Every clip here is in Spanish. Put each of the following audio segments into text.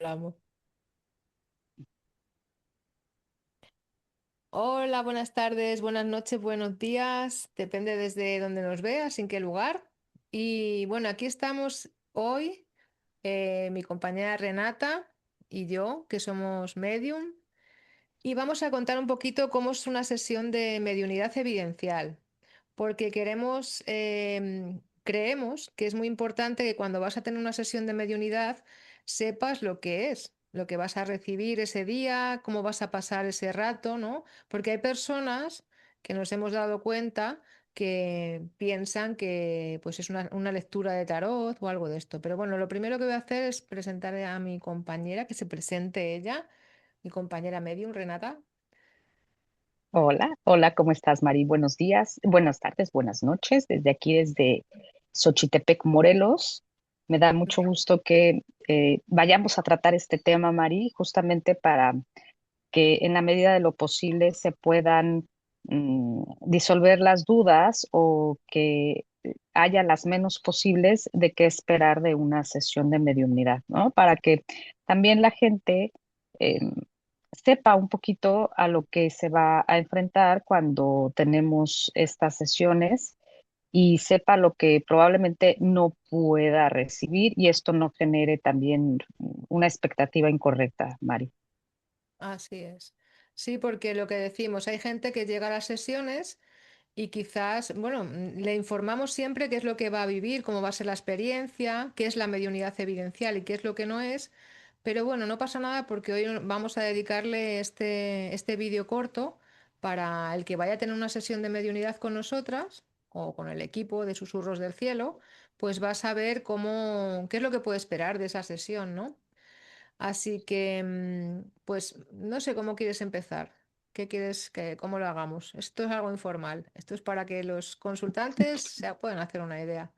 Hablamos. Hola, buenas tardes, buenas noches, buenos días, depende desde donde nos veas, en qué lugar. Y bueno, aquí estamos hoy, mi compañera Renata y yo, que somos medium, y vamos a contar un poquito cómo es una sesión de mediunidad evidencial, porque creemos que es muy importante que cuando vas a tener una sesión de mediunidad sepas lo que es, lo que vas a recibir ese día, cómo vas a pasar ese rato, ¿no? Porque hay personas que nos hemos dado cuenta que piensan que pues es una lectura de tarot o algo de esto. Pero bueno, lo primero que voy a hacer es presentar a mi compañera, que se presente ella, mi compañera medium, Renata. Hola, hola, ¿cómo estás, Mari? Buenos días, buenas tardes, buenas noches. Desde aquí, desde Xochitepec, Morelos. Me da mucho gusto que vayamos a tratar este tema, Mari, justamente para que en la medida de lo posible se puedan disolver las dudas o que haya las menos posibles de qué esperar de una sesión de mediunidad, ¿no? Para que también la gente sepa un poquito a lo que se va a enfrentar cuando tenemos estas sesiones y sepa lo que probablemente no pueda recibir y esto no genere también una expectativa incorrecta, Mari. Así es. Sí, porque lo que decimos, hay gente que llega a las sesiones y quizás, bueno, le informamos siempre qué es lo que va a vivir, cómo va a ser la experiencia, qué es la mediunidad evidencial y qué es lo que no es. Pero bueno, no pasa nada porque hoy vamos a dedicarle este vídeo corto para el que vaya a tener una sesión de mediunidad con nosotras o con el equipo de Susurros del Cielo, pues va a saber qué es lo que puede esperar de esa sesión, ¿no? Así que, pues no sé cómo quieres empezar. ¿Qué quieres cómo lo hagamos? Esto es algo informal. Esto es para que los consultantes se puedan hacer una idea.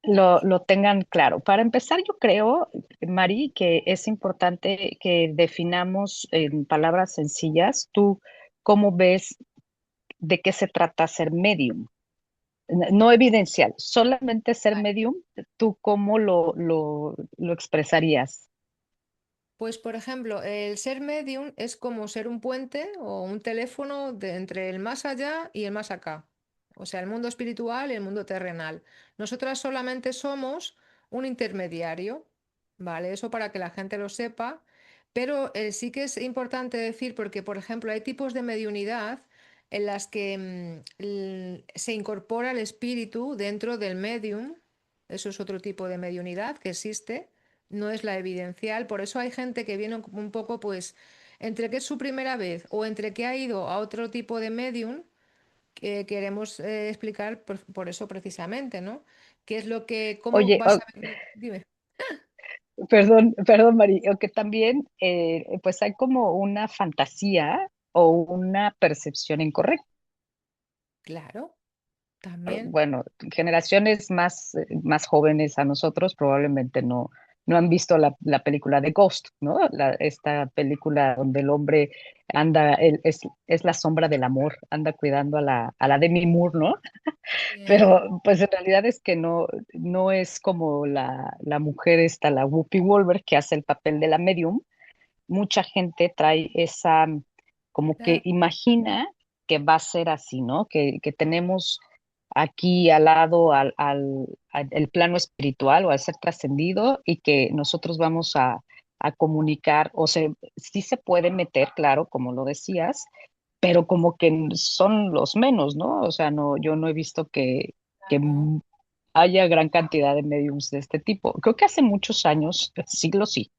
Lo tengan claro. Para empezar, yo creo, Mari, que es importante que definamos en palabras sencillas, tú cómo ves de qué se trata ser medium. No evidencial, solamente ser Vale. medium, ¿tú cómo lo expresarías? Pues, por ejemplo, el ser medium es como ser un puente o un teléfono entre el más allá y el más acá. O sea, el mundo espiritual y el mundo terrenal. Nosotras solamente somos un intermediario, ¿vale? Eso para que la gente lo sepa. Pero sí que es importante decir, porque, por ejemplo, hay tipos de mediunidad en las que se incorpora el espíritu dentro del medium. Eso es otro tipo de mediunidad que existe, no es la evidencial. Por eso hay gente que viene un poco, pues, entre que es su primera vez o entre que ha ido a otro tipo de medium, que queremos explicar por eso precisamente, ¿no? ¿Qué es cómo Oye, vas a venir? Dime. perdón, Mari, o que también pues hay como una fantasía o una percepción incorrecta. Claro, también. Bueno, generaciones más jóvenes a nosotros probablemente no han visto la película de Ghost, ¿no? Esta película donde el hombre anda, es la sombra del amor, anda cuidando a la Demi Moore, ¿no? Bien. Pero pues en realidad es que no es como la mujer esta, la Whoopi Wolver, que hace el papel de la medium. Mucha gente trae esa, como que Claro. imagina que va a ser así, ¿no? Que tenemos aquí al lado el plano espiritual o al ser trascendido y que nosotros vamos a comunicar, sí se puede meter, claro, como lo decías, pero como que son los menos, ¿no? O sea, no, yo no he visto que No. haya gran cantidad de mediums de este tipo. Creo que hace muchos años, siglos sí,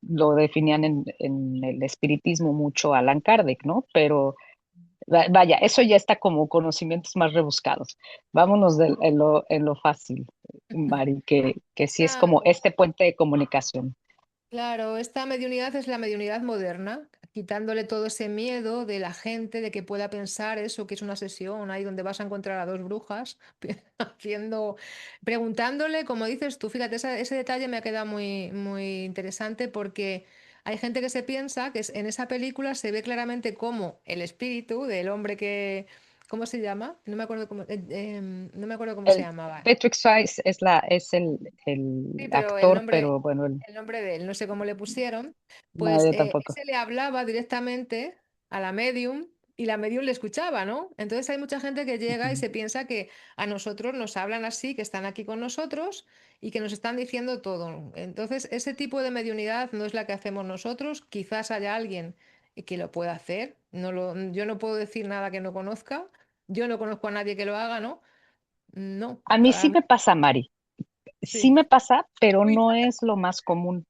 lo definían en el espiritismo mucho Alan Kardec, ¿no? Pero vaya, eso ya está como conocimientos más rebuscados. Vámonos en lo fácil, Mari, que sí es Esta, como este puente de comunicación. Claro, esta mediunidad es la mediunidad moderna, quitándole todo ese miedo de la gente de que pueda pensar eso, que es una sesión ahí donde vas a encontrar a dos brujas haciendo, preguntándole, como dices tú, fíjate, ese detalle me ha quedado muy, muy interesante porque hay gente que se piensa que en esa película se ve claramente cómo el espíritu del hombre ¿cómo se llama? No me acuerdo cómo se El llamaba. Patrick Swayze es Sí, el pero actor, pero bueno, el nombre de él, no sé cómo le pusieron, pues nadie tampoco. ese le hablaba directamente a la medium y la medium le escuchaba, ¿no? Entonces hay mucha gente que llega y Ujú. se piensa que a nosotros nos hablan así, que están aquí con nosotros y que nos están diciendo todo. Entonces ese tipo de mediunidad no es la que hacemos nosotros, quizás haya alguien que lo pueda hacer, yo no puedo decir nada que no conozca, yo no conozco a nadie que lo haga, ¿no? No, A mí para sí mí me pasa, Mari. Sí sí. me pasa, pero no Cuidado. es lo más común.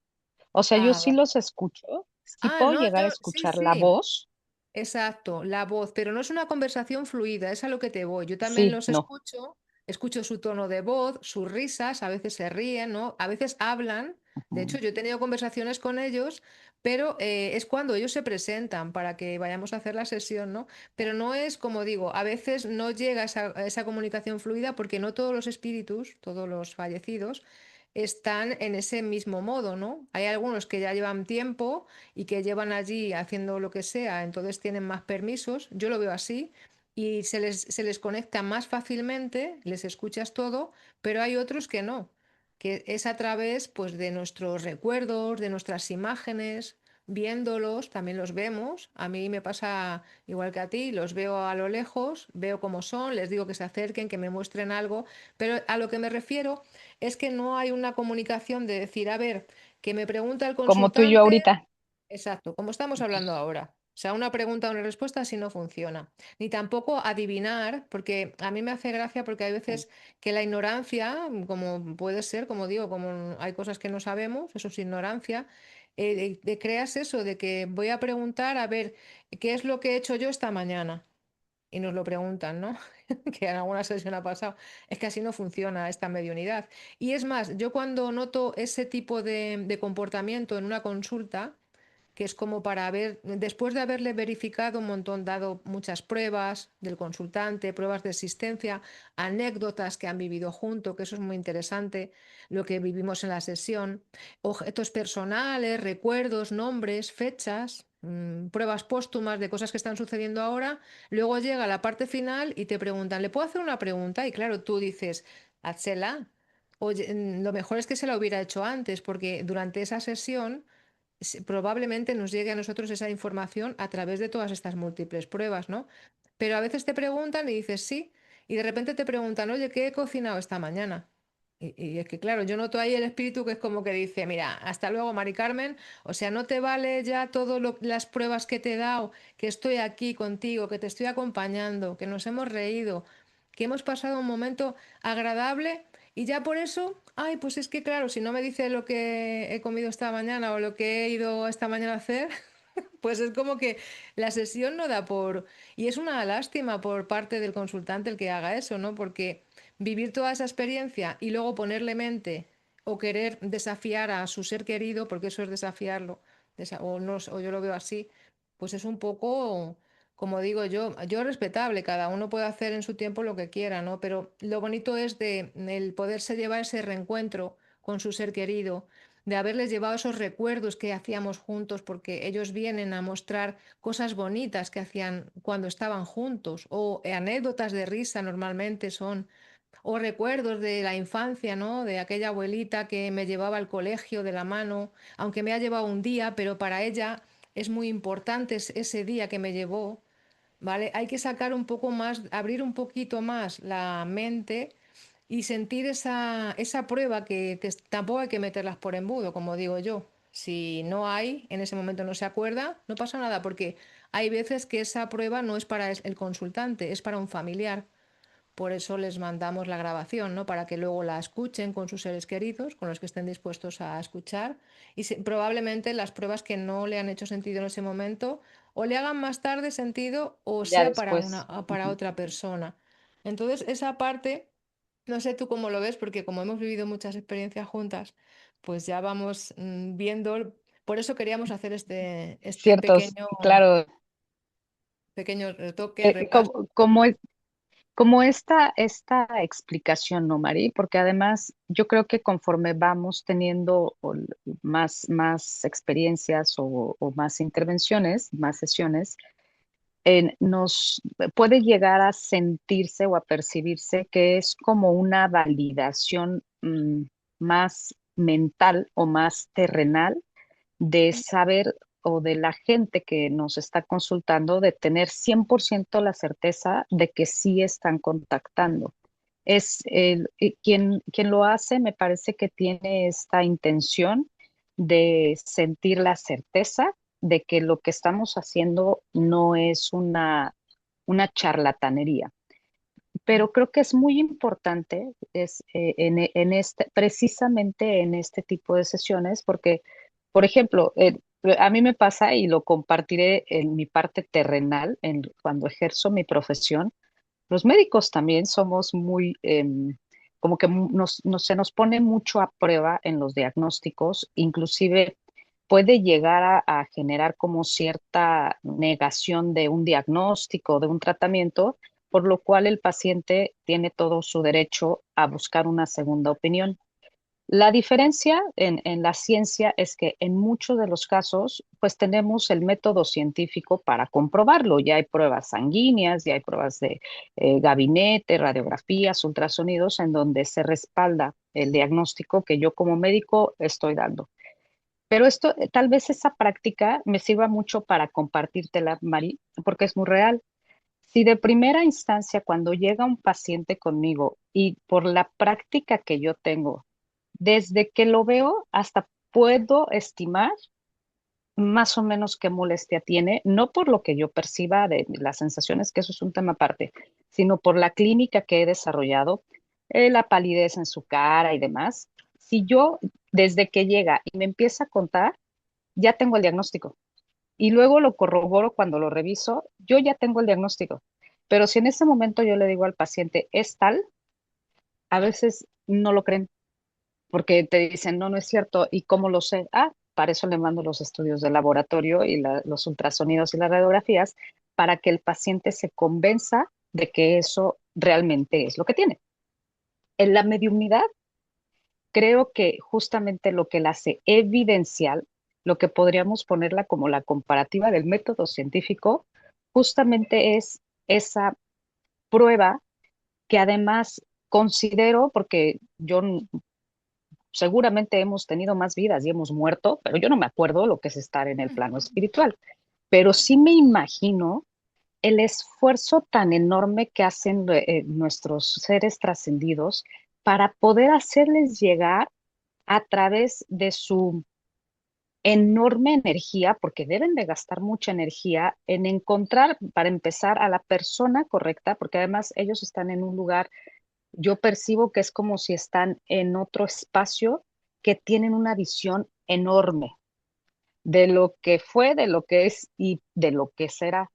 O sea, yo Ah, sí vale. los escucho, sí Ah, puedo no, llegar a sí, escuchar la sí, voz. exacto, la voz, pero no es una conversación fluida, es a lo que te voy. Yo también Sí, los no. escucho, escucho su tono de voz, sus risas, a veces se ríen, ¿no? A veces hablan. De hecho, Ujú. yo he tenido conversaciones con ellos, pero es cuando ellos se presentan para que vayamos a hacer la sesión, ¿no? Pero no es como digo, a veces no llega esa comunicación fluida porque no todos los espíritus, todos los fallecidos, están en ese mismo modo, ¿no? Hay algunos que ya llevan tiempo y que llevan allí haciendo lo que sea, entonces tienen más permisos, yo lo veo así, y se les conecta más fácilmente, les escuchas todo, pero hay otros que no, que es a través pues de nuestros recuerdos, de nuestras imágenes, viéndolos, también los vemos, a mí me pasa igual que a ti, los veo a lo lejos, veo cómo son, les digo que se acerquen, que me muestren algo, pero a lo que me refiero es que no hay una comunicación de decir, a ver, que me pregunta el Como tú y yo consultante. ahorita. Exacto, como estamos hablando ahora. O sea, una pregunta o una respuesta así no funciona. Ni tampoco adivinar, porque a mí me hace gracia porque hay veces que la ignorancia, como puede ser, como digo, como hay cosas que no sabemos, eso es ignorancia, creas eso de que voy a preguntar a ver qué es lo que he hecho yo esta mañana. Y nos lo preguntan, ¿no? Que en alguna sesión ha pasado. Es que así no funciona esta mediunidad. Y es más, yo cuando noto ese tipo de comportamiento en una consulta, que es como para ver, después de haberle verificado un montón, dado muchas pruebas del consultante, pruebas de existencia, anécdotas que han vivido junto, que eso es muy interesante, lo que vivimos en la sesión, objetos personales, recuerdos, nombres, fechas, pruebas póstumas de cosas que están sucediendo ahora, luego llega la parte final y te preguntan, ¿le puedo hacer una pregunta? Y claro, tú dices, házela. Oye, lo mejor es que se la hubiera hecho antes, porque durante esa sesión probablemente nos llegue a nosotros esa información a través de todas estas múltiples pruebas, ¿no? Pero a veces te preguntan y dices sí, y de repente te preguntan, oye, ¿qué he cocinado esta mañana? Y es que, claro, yo noto ahí el espíritu que es como que dice, mira, hasta luego, Mari Carmen, o sea, no te vale ya todas las pruebas que te he dado, que estoy aquí contigo, que te estoy acompañando, que nos hemos reído, que hemos pasado un momento agradable y ya por eso, ay, pues es que claro, si no me dice lo que he comido esta mañana o lo que he ido esta mañana a hacer, pues es como que la sesión no da por... Y es una lástima por parte del consultante el que haga eso, ¿no? Porque vivir toda esa experiencia y luego ponerle mente o querer desafiar a su ser querido, porque eso es desafiarlo, o, no, o yo lo veo así, pues es un poco, como digo yo respetable, cada uno puede hacer en su tiempo lo que quiera, ¿no? Pero lo bonito es de el poderse llevar ese reencuentro con su ser querido, de haberles llevado esos recuerdos que hacíamos juntos, porque ellos vienen a mostrar cosas bonitas que hacían cuando estaban juntos, o anécdotas de risa normalmente son, o recuerdos de la infancia, ¿no? De aquella abuelita que me llevaba al colegio de la mano, aunque me ha llevado un día, pero para ella es muy importante ese día que me llevó, ¿vale? Hay que sacar un poco más, abrir un poquito más la mente y sentir esa prueba que tampoco hay que meterlas por embudo, como digo yo. Si no hay, en ese momento no se acuerda, no pasa nada, porque hay veces que esa prueba no es para el consultante, es para un familiar. Por eso les mandamos la grabación, ¿no? Para que luego la escuchen con sus seres queridos, con los que estén dispuestos a escuchar. Y probablemente las pruebas que no le han hecho sentido en ese momento o le hagan más tarde sentido o Ya sea para una, después. para Ujú. otra persona. Entonces, esa parte, no sé tú cómo lo ves, porque como hemos vivido muchas experiencias juntas, pues ya vamos viendo. Por eso queríamos hacer este Ciertos, pequeño, claro, pequeño retoque, eh, repaso. como, como, es- como esta explicación, ¿no, Mari? Porque además yo creo que conforme vamos teniendo más experiencias o más intervenciones, más sesiones, nos puede llegar a sentirse o a percibirse que es como una validación más mental o más terrenal de saber o de la gente que nos está consultando, de tener 100% la certeza de que sí están contactando. Quien lo hace, me parece que tiene esta intención de sentir la certeza de que lo que estamos haciendo no es una charlatanería. Pero creo que es muy importante en precisamente en este tipo de sesiones, porque, por ejemplo, a mí me pasa y lo compartiré en mi parte terrenal, cuando ejerzo mi profesión. Los médicos también somos muy, como que se nos pone mucho a prueba en los diagnósticos, inclusive puede llegar a generar como cierta negación de un diagnóstico, de un tratamiento, por lo cual el paciente tiene todo su derecho a buscar una segunda opinión. La diferencia en la ciencia es que en muchos de los casos, pues tenemos el método científico para comprobarlo. Ya hay pruebas sanguíneas, ya hay pruebas de gabinete, radiografías, ultrasonidos, en donde se respalda el diagnóstico que yo como médico estoy dando. Pero esto, tal vez esa práctica me sirva mucho para compartírtela, Mari, porque es muy real. Si de primera instancia, cuando llega un paciente conmigo y por la práctica que yo tengo, desde que lo veo hasta puedo estimar más o menos qué molestia tiene, no por lo que yo perciba de las sensaciones, que eso es un tema aparte, sino por la clínica que he desarrollado, la palidez en su cara y demás. Si yo, desde que llega y me empieza a contar, ya tengo el diagnóstico y luego lo corroboro cuando lo reviso, yo ya tengo el diagnóstico. Pero si en ese momento yo le digo al paciente, es tal, a veces no lo creen porque te dicen, no, no es cierto. ¿Y cómo lo sé? Ah, para eso le mando los estudios de laboratorio y los ultrasonidos y las radiografías para que el paciente se convenza de que eso realmente es lo que tiene. En la mediunidad, creo que justamente lo que la hace evidencial, lo que podríamos ponerla como la comparativa del método científico, justamente es esa prueba que además considero, porque yo seguramente hemos tenido más vidas y hemos muerto, pero yo no me acuerdo lo que es estar en el plano espiritual. Pero sí me imagino el esfuerzo tan enorme que hacen nuestros seres trascendidos para poder hacerles llegar a través de su enorme energía, porque deben de gastar mucha energía en encontrar, para empezar, a la persona correcta, porque además ellos están en un lugar, yo percibo que es como si están en otro espacio que tienen una visión enorme de lo que fue, de lo que es y de lo que será.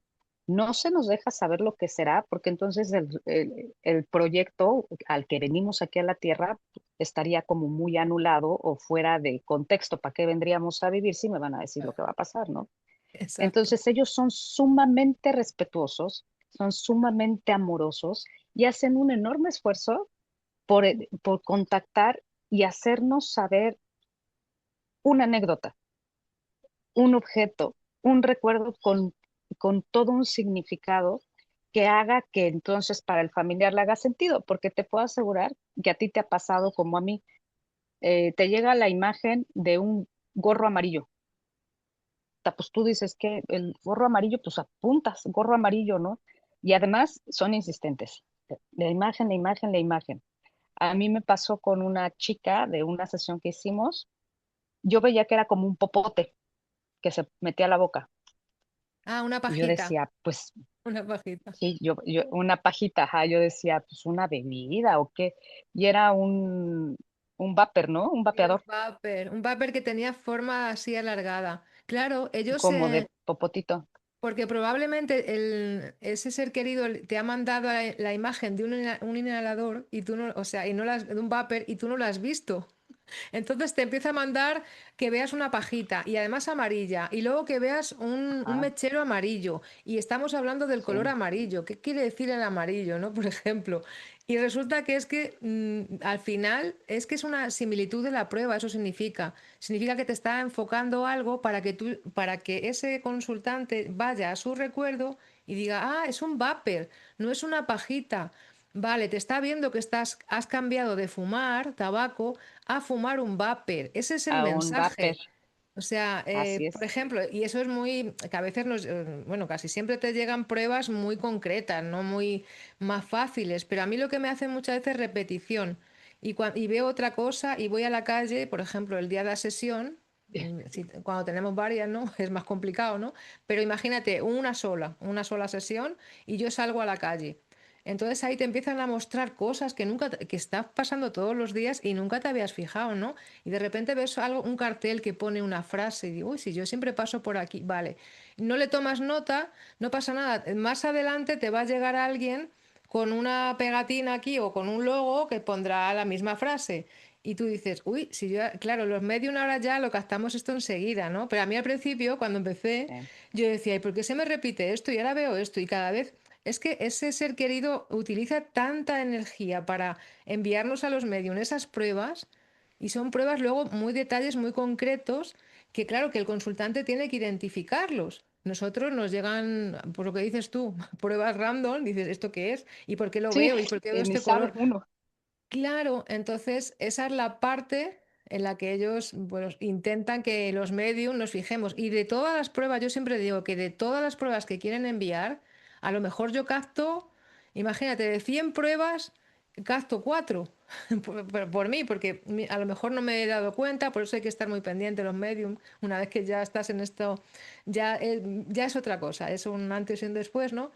No se nos deja saber lo que será, porque entonces el proyecto al que venimos aquí a la Tierra estaría como muy anulado o fuera de contexto. ¿Para qué vendríamos a vivir si me van a decir lo que va a pasar, no? Exacto. Entonces ellos son sumamente respetuosos, son sumamente amorosos y hacen un enorme esfuerzo por contactar y hacernos saber una anécdota, un objeto, un recuerdo con todo un significado que haga que entonces para el familiar le haga sentido, porque te puedo asegurar que a ti te ha pasado como a mí. Te llega la imagen de un gorro amarillo. Pues tú dices que el gorro amarillo, pues apuntas, gorro amarillo, ¿no? Y además son insistentes. La imagen, la imagen, la imagen. A mí me pasó con una chica de una sesión que hicimos. Yo veía que era como un popote que se metía a la boca. Ah, una Y yo pajita, decía, pues una pajita. sí, una pajita, ajá, yo decía, pues una bebida o qué. Y era un vapor, ¿no? Un Sí, vapeador, un vapor que tenía forma así alargada. Claro, ellos, como de popotito. porque probablemente ese ser querido te ha mandado la imagen de un inhalador y tú no, o sea, y no de un vapor y tú no lo has visto. Entonces te empieza a mandar que veas una pajita y además amarilla y luego que veas un Ajá, mechero amarillo y estamos hablando del color sí. amarillo. ¿Qué quiere decir el amarillo, no? Por ejemplo. Y resulta que es que al final es que es una similitud de la prueba, eso significa. Significa que te está enfocando algo para que ese consultante vaya a su recuerdo y diga, ah, es un vapor, no es una pajita. Vale, te está viendo que has cambiado de fumar tabaco a fumar un vapor. Ese es el A un vapor, mensaje. O sea, así por es. ejemplo, y eso es muy, que a veces bueno, casi siempre te llegan pruebas muy concretas, no muy más fáciles, pero a mí lo que me hace muchas veces es repetición. Y veo otra cosa y voy a la calle, por ejemplo, el día de la sesión, cuando tenemos varias, ¿no? Es más complicado, ¿no? Pero imagínate una sola sesión y yo salgo a la calle. Entonces ahí te empiezan a mostrar cosas que que estás pasando todos los días y nunca te habías fijado, ¿no? Y de repente ves algo, un cartel que pone una frase y digo, uy, si yo siempre paso por aquí, vale. No le tomas nota, no pasa nada. Más adelante te va a llegar alguien con una pegatina aquí o con un logo que pondrá la misma frase. Y tú dices, uy, si yo, claro, los medios ahora ya lo captamos esto enseguida, ¿no? Pero a mí al principio, cuando empecé, Sí, yo decía, ¿y por qué se me repite esto? Y ahora veo esto y cada vez es que ese ser querido utiliza tanta energía para enviarnos a los medios esas pruebas y son pruebas luego muy detalles muy concretos que claro que el consultante tiene que identificarlos. Nosotros nos llegan, por lo que dices tú, pruebas random, dices, ¿esto qué es? ¿Y por qué lo sí, veo? ¿Y por qué veo ni este sabe color? uno. Claro, entonces esa es la parte en la que ellos bueno, intentan que los medios nos fijemos. Y de todas las pruebas, yo siempre digo que de todas las pruebas que quieren enviar, a lo mejor yo capto, imagínate, de 100 pruebas, capto 4 por mí, porque a lo mejor no me he dado cuenta, por eso hay que estar muy pendiente de los medios. Una vez que ya estás en esto, ya es otra cosa, es un antes y un después, ¿no?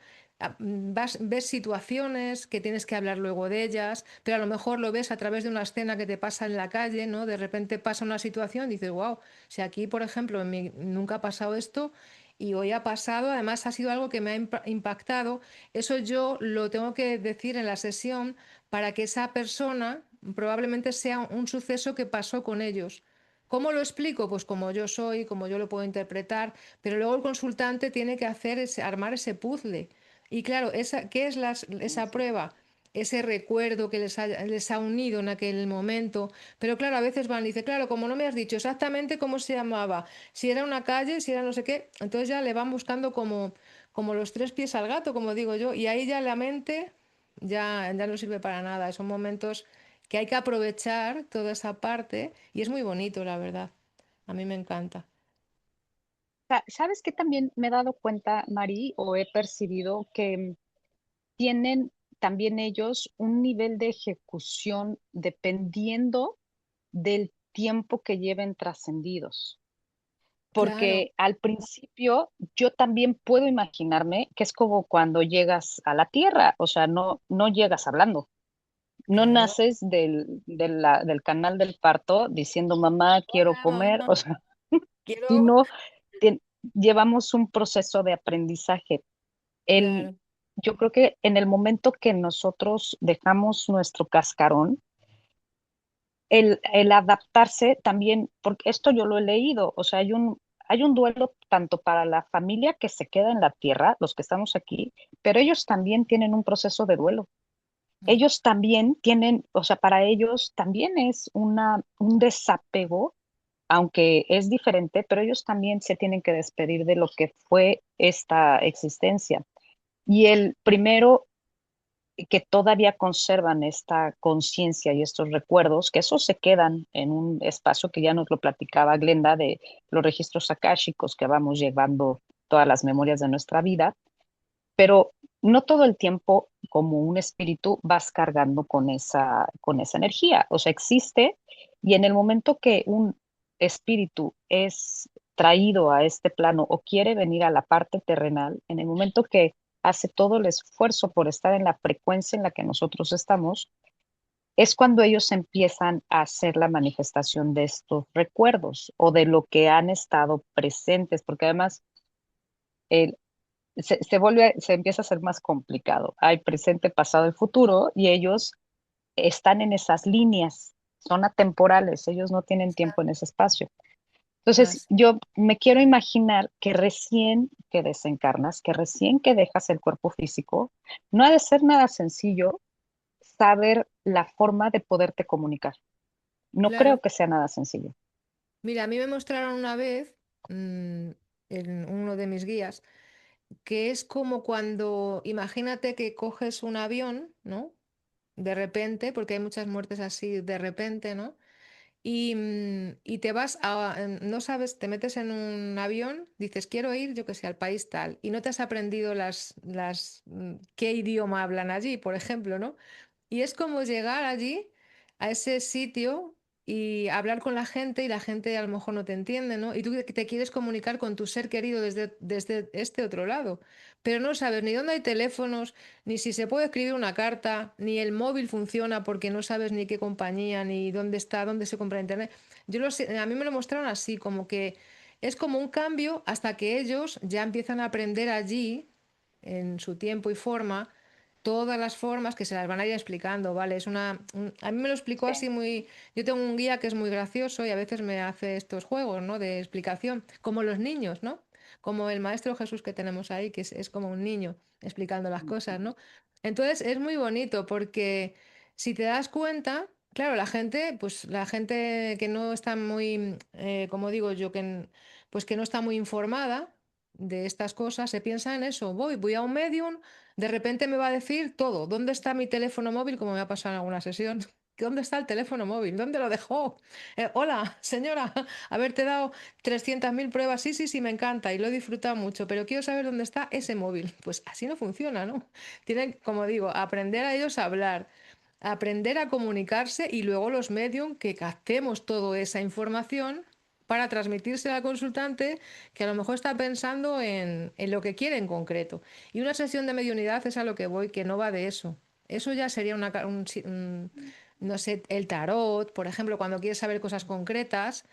Ves situaciones que tienes que hablar luego de ellas, pero a lo mejor lo ves a través de una escena que te pasa en la calle, ¿no? De repente pasa una situación y dices, wow, si aquí, por ejemplo, nunca ha pasado esto y hoy ha pasado, además ha sido algo que me ha impactado, eso yo lo tengo que decir en la sesión para que esa persona probablemente sea un suceso que pasó con ellos. ¿Cómo lo explico? Pues como yo soy, como yo lo puedo interpretar, pero luego el consultante tiene que hacer armar ese puzzle. Y claro, ¿qué es esa Sí. prueba? Ese recuerdo que les ha unido en aquel momento. Pero claro, a veces van y dicen, claro, como no me has dicho exactamente cómo se llamaba, si era una calle, si era no sé qué, entonces ya le van buscando como los tres pies al gato, como digo yo, y ahí ya la mente ya no sirve para nada. Son momentos que hay que aprovechar toda esa parte y es muy bonito, la verdad. A mí me encanta. ¿Sabes qué también me he dado cuenta, Mari, o he percibido que tienen también ellos un nivel de ejecución dependiendo del tiempo que lleven trascendidos? Claro, Porque al principio yo también puedo imaginarme que es como cuando llegas a la tierra, o sea, no llegas hablando, no claro. naces del canal del parto diciendo mamá, quiero Hola, comer, mamá. o sea, Quiero. sino te- llevamos un proceso de aprendizaje. El, Claro, yo creo que en el momento que nosotros dejamos nuestro cascarón, el adaptarse también, porque esto yo lo he leído, o sea, hay un duelo tanto para la familia que se queda en la tierra, los que estamos aquí, pero ellos también tienen un proceso de duelo. mm, Ellos también tienen, o sea, para ellos también es un desapego, aunque es diferente, pero ellos también se tienen que despedir de lo que fue esta existencia. Y el primero que todavía conservan esta conciencia y estos recuerdos, que esos se quedan en un espacio que ya nos lo platicaba Glenda de los registros akáshicos que vamos llevando todas las memorias de nuestra vida, pero no todo el tiempo como un espíritu vas cargando con esa energía, o sea, existe y en el momento que un espíritu es traído a este plano o quiere venir a la parte terrenal, en el momento que hace todo el esfuerzo por estar en la frecuencia en la que nosotros estamos, es cuando ellos empiezan a hacer la manifestación de estos recuerdos o de lo que han estado presentes, porque además el, se empieza a ser más complicado. Hay presente, pasado y futuro, y ellos están en esas líneas, son atemporales, ellos no tienen tiempo en ese espacio. Entonces, así. yo me quiero imaginar que recién que desencarnas, que recién que dejas el cuerpo físico, no ha de ser nada sencillo saber la forma de poderte comunicar. No creo Claro. que sea nada sencillo. Mira, a mí me mostraron una vez en uno de mis guías. que es como cuando, imagínate que coges un avión, ¿no? De repente, porque hay muchas muertes así de repente, ¿no? Y te vas no sabes, te metes en un avión, dices, quiero ir, yo que sé, al país tal, y no te has aprendido qué idioma hablan allí, por ejemplo, ¿no? Y es como llegar allí, a ese sitio, y hablar con la gente, y la gente a lo mejor no te entiende, ¿no? Y tú te quieres comunicar con tu ser querido desde este otro lado, pero no sabes ni dónde hay teléfonos, ni si se puede escribir una carta, ni el móvil funciona porque no sabes ni qué compañía, ni dónde está, dónde se compra internet. A mí me lo mostraron así, como que es como un cambio hasta que ellos ya empiezan a aprender allí, en su tiempo y forma, todas las formas que se las van a ir explicando, ¿vale? A mí me lo explicó Sí. así muy. Yo tengo un guía que es muy gracioso y a veces me hace estos juegos, ¿no? De explicación, como los niños, ¿no? Como el maestro Jesús que tenemos ahí, que es como un niño explicando las cosas, ¿no? Entonces es muy bonito porque si te das cuenta, claro, la gente que no está muy, como digo yo, pues que no está muy informada de estas cosas, se piensa en eso, voy a un medium, de repente me va a decir todo, ¿dónde está mi teléfono móvil? Como me ha pasado en alguna sesión. ¿Dónde está el teléfono móvil? ¿Dónde lo dejó? Hola, señora, haberte dado 300.000 pruebas. Sí, sí, sí, me encanta y lo he disfrutado mucho, pero quiero saber dónde está ese móvil. Pues así no funciona, ¿no? Tienen, como digo, aprender a ellos a hablar, aprender a comunicarse y luego los medios que captemos toda esa información para transmitírsela al consultante que a lo mejor está pensando en lo que quiere en concreto. Y una sesión de mediunidad es a lo que voy, que no va de eso. Eso ya sería no sé, el tarot, por ejemplo, cuando quieres saber cosas concretas.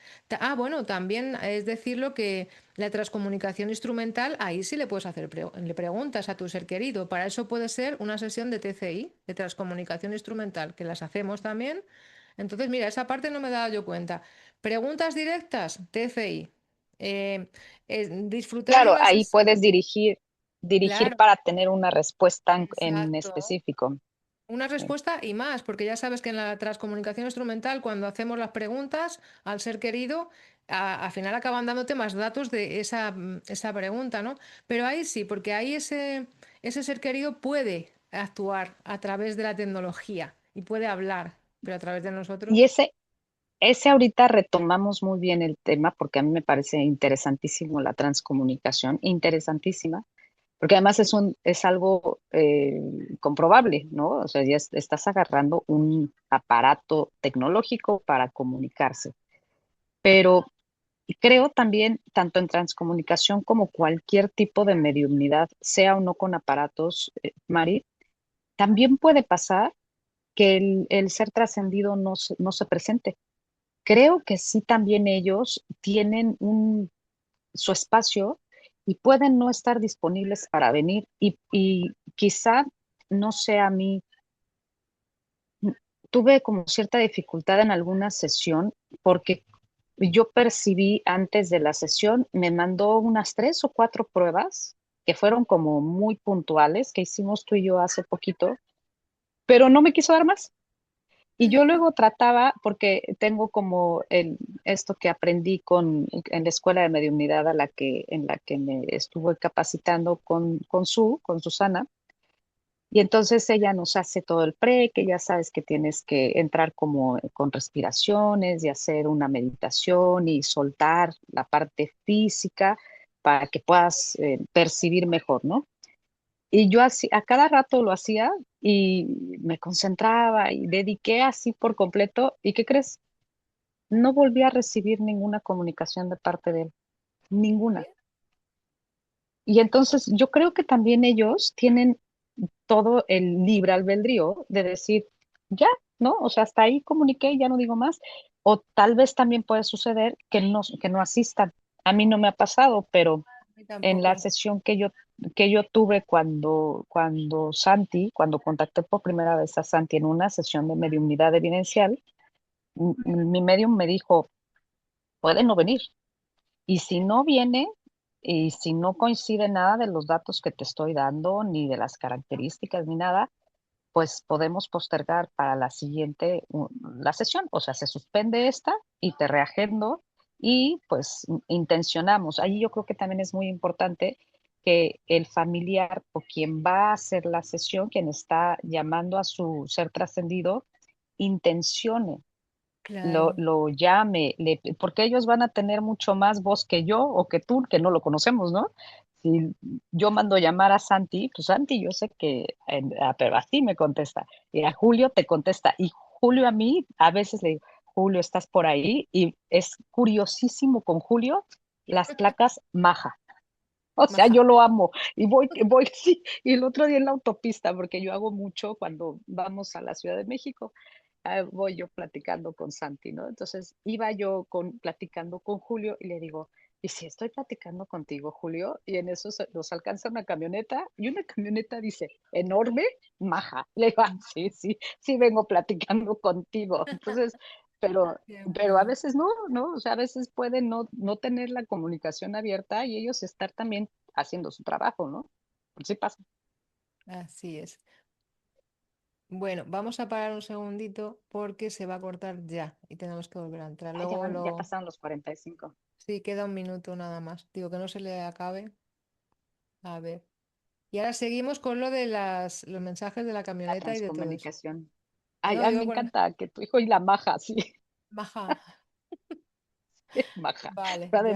Bueno, también es decirlo que la transcomunicación instrumental, ahí sí le puedes hacer le preguntas a tu ser querido. Para eso puede ser una sesión de TCI, de transcomunicación instrumental, que las hacemos también. Entonces, mira, esa parte no me daba yo cuenta. Preguntas directas, TCI. Eh, disfrutar de Claro, una ahí sesión. puedes dirigir Claro, para tener una respuesta en exacto. específico. Una Sí. respuesta y más, porque ya sabes que en la transcomunicación instrumental, cuando hacemos las preguntas al ser querido, al final acaban dándote más datos de esa pregunta, ¿no? Pero ahí sí, porque ahí ese ser querido puede actuar a través de la tecnología y puede hablar, pero a través de Y nosotros. ese ahorita retomamos muy bien el tema porque a mí me parece interesantísimo la transcomunicación, interesantísima, porque además es algo comprobable, ¿no? O sea, estás agarrando un aparato tecnológico para comunicarse. Pero creo también, tanto en transcomunicación como cualquier tipo de mediumnidad, sea o no con aparatos, Mari, también puede pasar que el ser trascendido no se presente. Creo que sí también ellos tienen su espacio y pueden no estar disponibles para venir y quizá, no sé, a mí tuve como cierta dificultad en alguna sesión porque yo percibí antes de la sesión, me mandó unas 3 o 4 pruebas que fueron como muy puntuales que hicimos tú y yo hace poquito, pero no me quiso dar más. Y yo luego trataba, porque tengo como esto que aprendí en la escuela de mediunidad en la que me estuve capacitando con Susana, y entonces ella nos hace todo el que ya sabes que tienes que entrar como con respiraciones y hacer una meditación y soltar la parte física para que puedas percibir mejor, ¿no? Y yo así, a cada rato lo hacía y me concentraba y dediqué así por completo. ¿Y qué crees? No volví a recibir ninguna comunicación de parte de él, ninguna. Y entonces yo creo que también ellos tienen todo el libre albedrío de decir, ya, ¿no? O sea, hasta ahí comuniqué, ya no digo más. O tal vez también puede suceder que no asistan. A mí no me ha pasado, pero A mí en tampoco. la sesión que yo tuve cuando contacté por primera vez a Santi en una sesión de mediunidad evidencial, mi medium me dijo, puede no venir. Y si no viene, y si no coincide nada de los datos que te estoy dando, ni de las características, ni nada, pues podemos postergar para la siguiente, la sesión. O sea, se suspende esta y te reagendo y pues intencionamos. Ahí yo creo que también es muy importante que el familiar o quien va a hacer la sesión, quien está llamando a su ser trascendido, intencione, Claro, lo llame, porque ellos van a tener mucho más voz que yo o que tú, que no lo conocemos, ¿no? Si yo mando llamar a Santi, pues Santi yo sé que, pero así me contesta, y a Julio te contesta, y Julio a mí a veces le digo, Julio, ¿estás por ahí? Y es curiosísimo con Julio, las placas Maja. O sea, yo maja. lo amo y voy, sí, y el otro día en la autopista, porque yo hago mucho cuando vamos a la Ciudad de México, voy yo platicando con Santi, ¿no? Entonces iba yo platicando con Julio y le digo, ¿y si estoy platicando contigo, Julio? Y en eso nos alcanza una camioneta y una camioneta dice, enorme, maja. Le digo, "Ah, sí, sí, sí vengo platicando contigo". Entonces, pero Qué pero a bueno. veces no, ¿no? O sea, a veces pueden no tener la comunicación abierta y ellos estar también haciendo su trabajo, ¿no? Sí pasa. Así es. Bueno, vamos a parar un segundito porque se va a cortar ya y tenemos que volver a entrar. Ah, Luego ya pasaron los 45. sí, queda un minuto nada más. Digo que no se le acabe. A ver. Y ahora seguimos con lo de los mensajes de la La camioneta y de todo eso. transcomunicación. Ay, No, ay, me digo con encanta que tu hijo y la maja, sí, maja. maja. Vale, Pero ya.